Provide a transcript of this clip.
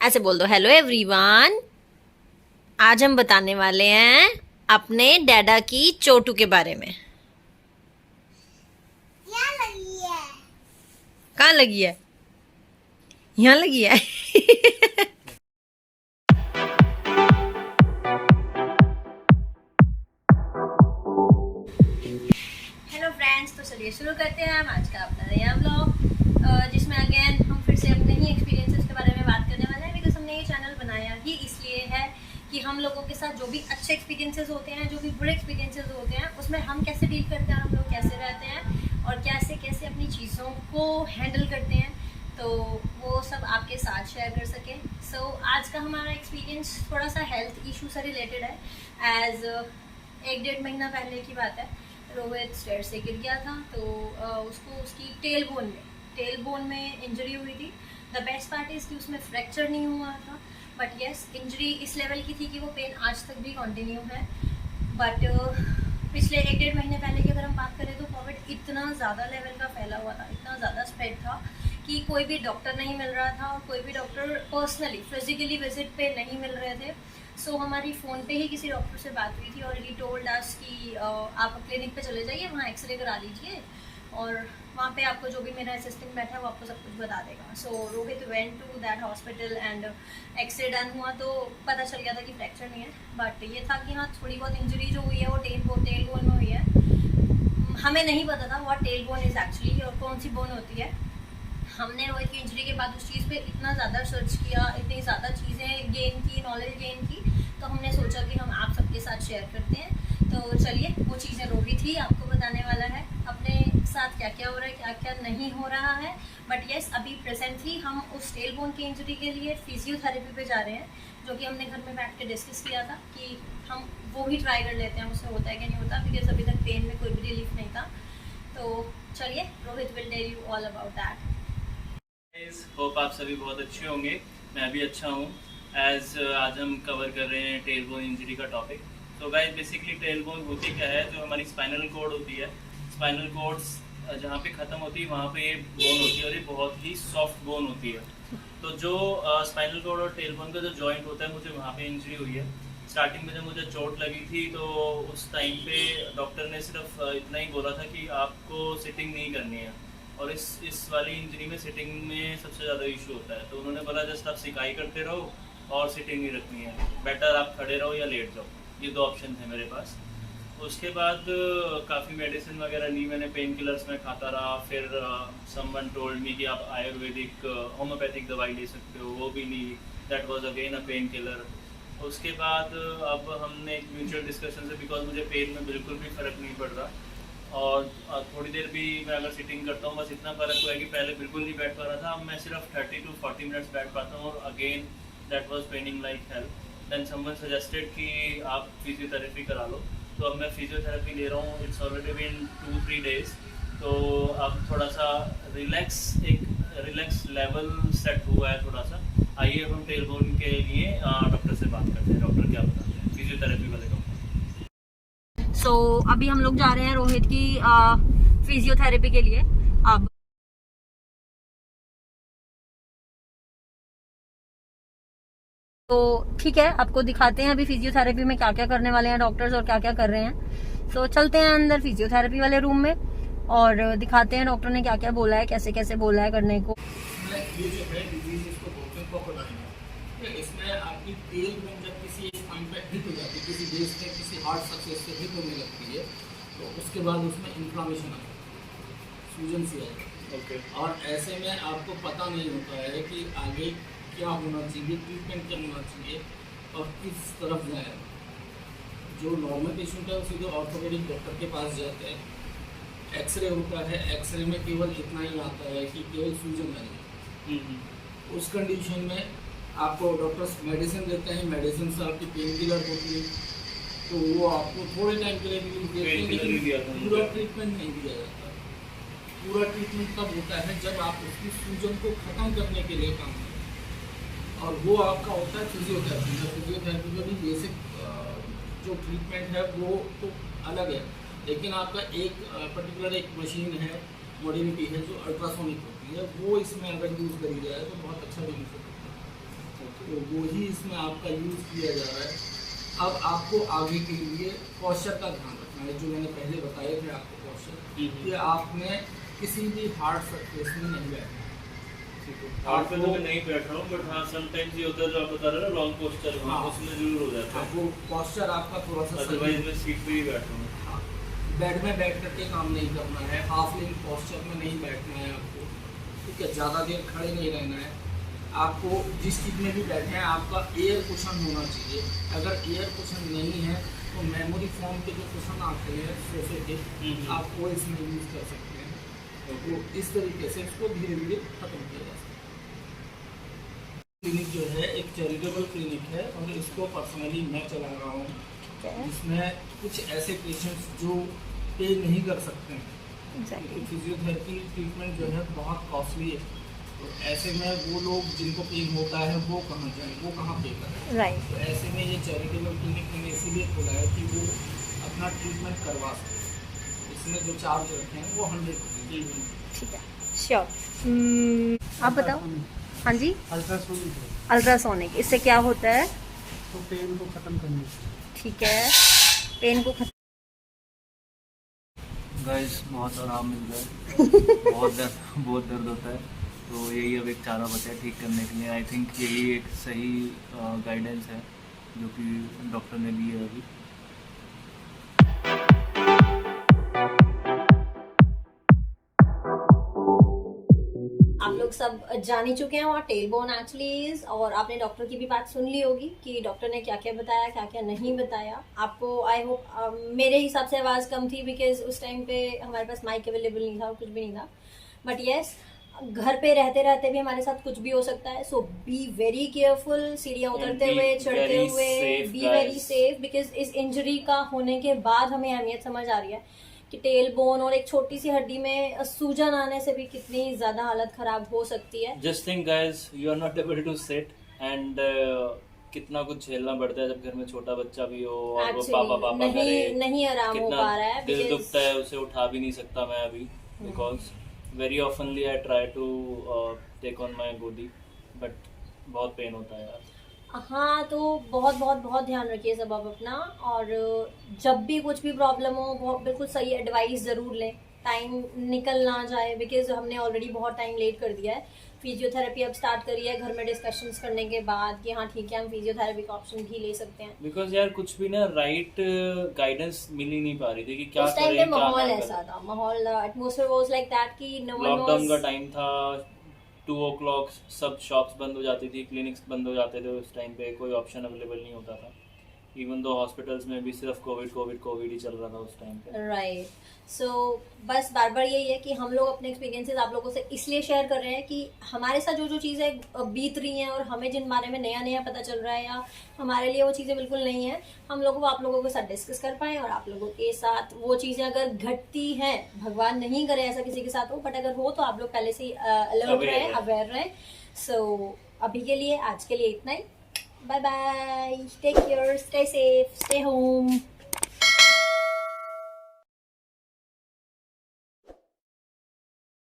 ऐसे बोल दो, हेलो एवरीवन। आज हम बताने वाले हैं अपने डैडा की चोटू के बारे में। यहाँ लगी है। कहाँ लगी है? यहाँ लगी है। हेलो फ्रेंड्स, तो चलिए शुरू करते हैं हम आज का अपना नया व्लॉग, जिसमें अगेन हम फिर से अपने ही एक्सपीरियंसेस के बारे में बात करने वाले हैं। बिकॉज हमने ये चैनल बनाया ही इसलिए है कि हम लोगों के साथ जो भी अच्छे एक्सपीरियंसेस होते हैं, जो भी बुरे एक्सपीरियंसेस होते हैं, उसमें हम कैसे डील करते हैं, हम लोग कैसे रहते हैं और कैसे कैसे अपनी चीज़ों को हैंडल करते हैं, तो वो सब आपके साथ शेयर कर सकें। सो आज का हमारा एक्सपीरियंस थोड़ा सा हेल्थ इशू से रिलेटेड है। एज 1-1.5 महीना पहले की बात है, रोहित स्टेयर से गिर गया था। तो उसको उसकी टेल बोन में इंजरी हुई थी। द बेस्ट पार्ट इज़ कि उसमें फ्रैक्चर नहीं हुआ था, बट येस इंजरी इस लेवल की थी कि वो पेन आज तक भी कंटिन्यू है। बट पिछले 1-1.5 महीने पहले की अगर हम बात करें तो कोविड इतना ज़्यादा लेवल का फैला हुआ था, इतना ज़्यादा स्प्रेड था कि कोई भी डॉक्टर नहीं मिल रहा था और कोई भी डॉक्टर पर्सनली फिजिकली विजिट पे नहीं मिल रहे थे। सो हमारी फ़ोन पे ही किसी डॉक्टर से बात हुई थी और ही टोल्ड अस कि आप क्लिनिक पे चले जाइए, वहाँ एक्सरे करा लीजिए और वहाँ पे आपको जो भी मेरा असिस्टेंट बैठा है वो आपको सब कुछ बता देगा। So Rohit went to that hospital and x-ray done हुआ तो पता चल गया था कि फ्रैक्चर नहीं है, बट ये था कि हाँ थोड़ी बहुत इंजरी जो हुई है वो टेल बोन में हुई है। हमें नहीं पता था what tail bone is actually और कौन सी बोन होती है। हमने रोहित की इंजरी के बाद उस चीज़ पे इतना ज़्यादा सर्च किया, इतनी ज़्यादा चीज़ें गेन की, नॉलेज गेन की, तो हमने सोचा कि हम आप सबके साथ शेयर करते हैं। तो चलिए वो चीज़ें रोहित ही आपको बताने वाला है अपने साथ क्या क्या हो रहा है, क्या क्या नहीं हो रहा है। बट येस अभी प्रेजेंटली हम उस टेल बोन की इंजरी के लिए फिजियोथेरेपी पे जा रहे हैं, जो कि हमने घर में बैठ के डिस्कस किया था कि हम वो ही ट्राई कर लेते हैं, उससे होता है कि नहीं होता, बिकॉज अभी तक पेन में कोई भी रिलीफ नहीं था। तो चलिए Rohit will tell you all about that. Hope आप सभी बहुत अच्छे होंगे। मैं भी अच्छा हूँ। आज हम कवर कर रहे हैं टेल बोन इंजरी का टॉपिक। तो गाइस बेसिकली टेल बोन होती क्या है, जो हमारी स्पाइनल कॉर्ड होती है, स्पाइनल कॉर्ड्स जहाँ पे ख़त्म होती है वहाँ पे ये बोन होती है और ये बहुत ही सॉफ्ट बोन होती है। तो जो स्पाइनल कॉर्ड और टेल बोन का जो जॉइंट होता है, मुझे वहाँ पे इंजरी हुई है। स्टार्टिंग में जब मुझे चोट लगी थी तो उस टाइम पे डॉक्टर ने सिर्फ इतना ही बोला था कि आपको सिटिंग नहीं करनी है, और इस वाली इंजरी में सिटिंग में सबसे ज़्यादा इशू होता है। तो उन्होंने बोला जस्ट आप सिकाई करते रहो और सिटिंग नहीं रखनी है, बेटर आप खड़े रहो या लेट जाओ, ये 2 ऑप्शन थे मेरे पास। उसके बाद काफ़ी मेडिसिन वगैरह ली मैंने, पेन किलर्स में खाता रहा। फिर समवन टोल्ड मी कि आप आयुर्वेदिक होम्योपैथिक दवाई ले सकते हो, वो भी ली। That was again a pain killer. उसके बाद अब हमने एक म्यूचुअल डिस्कशन से, बिकॉज मुझे पेन में बिल्कुल भी फ़र्क नहीं पड़ रहा और थोड़ी देर भी मैं अगर सिटिंग करता हूँ बस इतना फ़र्क हुआ है कि पहले बिल्कुल नहीं बैठ पा रहा था, अब मैं सिर्फ 30 to 40 मिनट्स बैठ पाता हूँ और again that was paining like hell. Then someone suggested कि आप फिजियोथेरेपी करा लो, तो अब मैं फिजियोथेरेपी ले रहा हूँ। It's already been 2-3 days. तो अब थोड़ा सा रिलैक्स लेवल सेट हुआ है थोड़ा सा। आइए अब हम टेल बोन के लिए डॉक्टर से बात करते हैं। डॉक्टर क्या बताते हैं, फिजियोथेरेपी वाले डॉक्टर। सो अभी हम लोग जा रहे हैं रोहित की फिजियोथेरेपी के लिए। अब तो ठीक है, आपको दिखाते हैं अभी फिजियोथेरेपी में क्या क्या करने वाले हैं डॉक्टर्स और क्या क्या कर रहे हैं। सो चलते हैं अंदर फिजियोथेरेपी वाले रूम में और दिखाते हैं डॉक्टर ने क्या क्या बोला है, कैसे कैसे बोला है करने को। ये जो है डिजीज इसको बोलते हैं क्रोकोडाइल। तो इसमें आपकी टेल बोन जब किसी स्थान पे हिट हो जाती है, किसी बेस पे किसी हार्ड सक्सेस से हिट होने लगती है, तो उसके बाद उसमें इन्फ्लामेशन आता है, सूजन सी आती है। ओके। और ऐसे में आपको पता नहीं होता है कि आगे क्या होना चाहिए, ट्रीटमेंट क्या होना चाहिए और किस तरफ जाए। जो नॉर्मल पेशेंट है वो सीधे ऑर्थोपेडिक डॉक्टर के पास जाते हैं, एक्सरे होता है, एक्सरे में केवल इतना ही आता है कि केवल सूजन है। उस कंडीशन में आपको डॉक्टर्स मेडिसिन देते हैं, मेडिसिन से आपकी पेन किलर होती है, तो वो आपको थोड़े टाइम के लिए रिलीफ देते हैं, लेकिन पूरा ट्रीटमेंट नहीं दिया जाता। पूरा ट्रीटमेंट तब होता है जब आप उसकी सूजन को ख़त्म करने के लिए काम करें, और वो आपका होता है फिजियोथेरेपी। फिजियोथेरेपी का भी बेसिक जो ट्रीटमेंट है वो तो अलग है, लेकिन आपका एक पर्टिकुलर एक मशीन है, मॉडिलिटी है जो अल्ट्रासोनिक होती है, वो इसमें अगर यूज़ करी जाए तो बहुत अच्छा बेनिफिट होता है। तो वही इसमें आपका यूज़ किया जा रहा है। अब आपको आगे के लिए पोस्चर का ध्यान रखना है, जो मैंने पहले बताए थे आपको पोस्चर, कि आपने किसी भी हार्ड सरफेस में नहीं बैठना है। हार्ड पे तो मैं नहीं बैठ रहा हूँ, बट हाँ समटाइम्स ये होता है जो आप बता रहे हो ना लॉन्ग पोस्चर, हाँ। उसमें जरूर हो जाता है। वो पोस्चर आपका थोड़ा सा अदरवाइज मैं सीट पे ही बैठ रहा हूँ। हाँ, बेड में बैठ करके काम नहीं करना है, हाफ लिंक पोस्चर में नहीं बैठना है आपको, ठीक है। ज़्यादा देर खड़े नहीं रहना है आपको। जिस चीज़ में भी बैठे हैं आपका एयर कुशन होना चाहिए। अगर एयर कुशन नहीं है तो मेमोरी फोम के जो कुशन आते हैं सोफे के, आप वो इसमें यूज़ कर सकते हैं। तो इस तरीके से इसको धीरे धीरे खत्म किया जा सकता है। क्लिनिक जो है एक चैरिटेबल क्लिनिक है और इसको पर्सनली मैं चला रहा हूँ, जिसमें कुछ ऐसे पेशेंट्स जो पे नहीं कर सकते हैं। फिजियोथेरेपी ट्रीटमेंट जो है बहुत कॉस्टली है, तो ऐसे में वो लोग जिनको पेन होता है वो कहाँ जाएँ, वो कहाँ पे करें। राइट। तो ऐसे में ये चैरिटेबल क्लिनिक मैंने इसीलिए खोला है कि वो अपना ट्रीटमेंट करवा सकें। इसमें जो चार्ज रखे हैं वो 100 ठीक है, श्योर। आप बताओ। हाँ जी, अल्ट्रासोनिक अल्ट्रासोनिक, इससे क्या होता है? तो पेन को खत्म करने से। ठीक है, पेन को खत्म। गाइस बहुत आराम मिल रहा है, बहुत दर्द होता है, तो यही अब एक चारा बचा है ठीक करने के लिए। आई थिंक यही एक सही गाइडेंस है जो कि डॉक्टर ने दी है अभी। आप लोग सब जान ही चुके हैं व्हाट टेलबोन एक्चुअली इज, और आपने डॉक्टर की भी बात सुन ली होगी कि डॉक्टर ने क्या क्या बताया, क्या क्या नहीं बताया आपको। आई होप मेरे हिसाब से आवाज़ कम थी बिकॉज उस टाइम पे हमारे पास माइक अवेलेबल नहीं था और कुछ भी नहीं था। बट येस, घर पे रहते रहते भी हमारे साथ कुछ भी हो सकता है, सो बी वेरी केयरफुल। सीढ़ियाँ उतरते हुए, चढ़ते हुए, बी वेरी सेफ, बिकॉज इस इंजरी का होने के बाद हमें अहमियत समझ आ रही है कि टेल बोन और एक छोटी सी हड्डी में सूजन आने से भी कितनी ज्यादा हालत खराब हो सकती है। Just think guys, you are not able to sit and कितना कुछ झेलना पड़ता है जब घर में छोटा बच्चा भी हो और वो पापा नहीं आराम हो पा रहा है। दिल दुखता है, उसे उठा भी नहीं सकता मैं अभी, because very oftenly I try to take on my गोदी, बट बहुत पेन होता है यार। हाँ, तो बहुत ध्यान रखिए सब आप अपना, और जब भी कुछ भी प्रॉब्लम हो बिल्कुल सही एडवाइस ज़रूर लें, टाइम निकल ना जाए, बिकॉज हमने ऑलरेडी बहुत टाइम लेट कर दिया है। फिजियोथेरेपी अब स्टार्ट करी है घर में डिस्कशंस करने के बाद कि हाँ ठीक है हम फिजियोथेरेपी का ऑप्शन भी ले सकते हैं। बिकॉज यार कुछ भी ना राइट गाइडेंस मिल ही नहीं पा रही थी कि क्या उस टाइम पे माहौल ऐसा था, माहौल एटमॉस्फेयर वाज लाइक दैट कि नो वन लॉकडाउन का टाइम था, 2 o'clock सब शॉप्स बंद हो जाती थी, क्लिनिक्स बंद हो जाते थे, उस टाइम पे कोई ऑप्शन अवेलेबल नहीं होता था। इवन दो हॉस्पिटल्स में भी सिर्फ कोविड ही चल रहा था उस टाइम पे। राइट। सो बस बार बार यही है कि हम लोग अपने एक्सपीरियंसेस आप लोगों से इसलिए शेयर कर रहे हैं कि हमारे साथ जो चीज़ें बीत रही हैं और हमें जिन बारे में नया पता चल रहा है या हमारे लिए वो चीज़ें बिल्कुल नहीं है, हम लोग वो आप लोगों के साथ डिस्कस कर पाएँ और आप लोगों के साथ वो चीज़ें अगर घटती हैं, भगवान नहीं करे ऐसा किसी के साथ हो, बट अगर हो तो आप लोग पहले से अलर्ट रहें, अवेयर रहें। सो अभी के लिए, आज के लिए इतना ही। Bye bye. Take care. Stay safe. Stay home.